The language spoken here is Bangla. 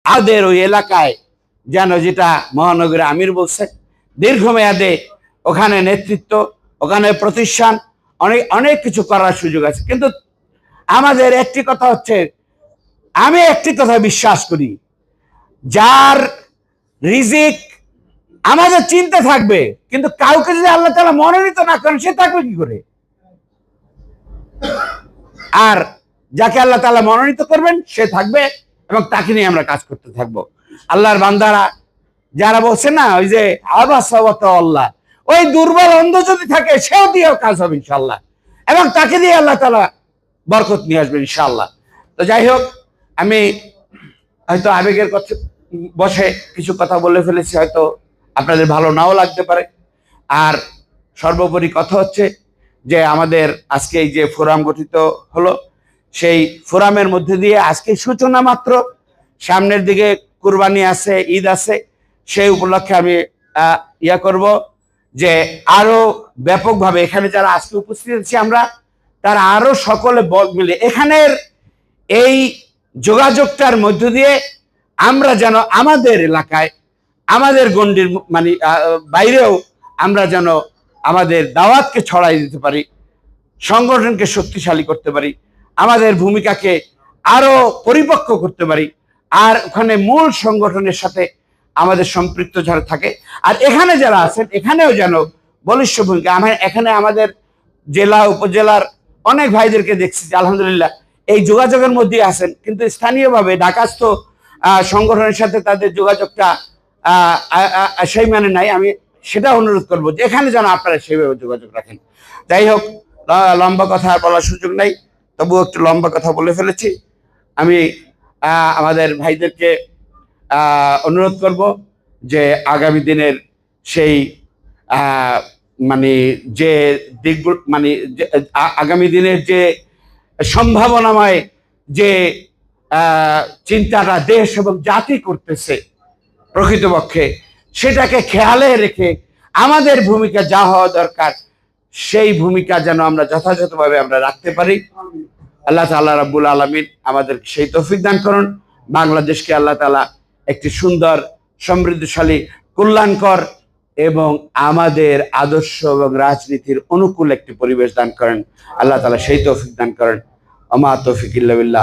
আমাদের ওই এলাকায় যেন, যেটা মহানগরের আমির বলছে, দীর্ঘমেয়াদে ওখানে নেতৃত্ব, ওখানে প্রতিষ্ঠান, অনেক অনেক কিছু করার সুযোগ আছে। কিন্তু আমাদের একটি কথা হচ্ছে, আমি একটি কথা বিশ্বাস করি, যার রিজিক আমাদের চিন্তা থাকবে, কিন্তু কাউকে যদি আল্লাহ তাআলা মনোনীত না করেন, সে থাকবে কি করে? আর যাকে আল্লাহ তাআলা মনোনীত করবেন সে থাকবে, এবং তাকে নিয়ে আমরা কাজ করতে থাকবো। আল্লাহর বান্দারা যারা বলছে না, ওই যে আল্লাহ, ওই দুর্বল অন্ধ যদি থাকে, সেও দিয়েও কাজ হবে ইনশাল্লাহ, এবং তাকে দিয়ে আল্লাহ তাআলা বরকত নিয়ে আসবে ইনশাল্লাহ। তো যাই হোক, আমি হয়তো আবেগের কথা বসে কিছু কথা বলে ফেলেছি, হয়তো আপনাদের ভালো নাও লাগতে পারে। আর সর্বোপরি কথা হচ্ছে যে, আমাদের আজকে এই যে ফোরাম গঠিত হলো, সেই ফোরামের মধ্যে দিয়ে আজকে সূচনা মাত্র, সামনের দিকে কুরবানি আছে, ঈদ আছে, সেই উপলক্ষে আমি ইয়া করব যে আরো ব্যাপকভাবে এখানে যারা আজকে উপস্থিত আছি আমরা, তারা আরো সকলে মিলে এখানের এই যোগাযোগটার মধ্য দিয়ে আমরা যেন আমাদের এলাকায়, আমাদের গণ্ডির মানে বাইরেও আমরা যেন আমাদের দাওয়াতকে ছড়াই দিতে পারি, সংগঠনকে শক্তিশালী করতে পারি, আমাদের ভূমিকাকে আরো পরিপক্ক করতে পারি, আর ওখানে মূল সংগঠনের সাথে আমাদের সম্পৃক্ত যারা থাকে, আর এখানে যারা আছেন এখানেও যেন বলিষ্ঠ ভূমিকা। এখানে আমাদের জেলা উপজেলার অনেক ভাইদেরকে দেখছি যে আলহামদুলিল্লাহ এই যোগাযোগের মধ্যে আছেন, কিন্তু স্থানীয়ভাবে ঢাকাস্থ সংগঠনের সাথে তাদের যোগাযোগটা সেই মানে নাই। আমি সেটা অনুরোধ করবো যে এখানে যেন আপনারা সেইভাবে যোগাযোগ রাখেন। যাই হোক, লম্বা কথা বলার সুযোগ নাই, তবুও একটু লম্বা কথা বলে ফেলেছি। আমি আমাদের ভাইদেরকে অনুরোধ করব যে আগামী দিনের সেই মানে যে দিকগুলো, মানে আগামী দিনের যে সম্ভাবনাময় যে চিন্তাটা দেশ এবং জাতি করতেছে, প্রকৃতপক্ষে সেটাকে খেয়ালে রেখে আমাদের ভূমিকা যা হওয়া দরকার, সেই ভূমিকা যেন আমরা যথাযথভাবে আমরা রাখতে পারি। আল্লাহ তাআলা রাব্বুল আলামিন আমাদের সেই তৌফিক দান করুন। বাংলাদেশকে আল্লাহ তাআলা একটি সুন্দর, সমৃদ্ধশালী, কল্যাণকর এবং আমাদের আদর্শ এবং রাজনীতির অনুকূল একটি পরিবেশ দান করেন। আল্লাহ তাআলা সেই তৌফিক দান করেন। আমা তৌফিক ইল্লা বিল্লাহ।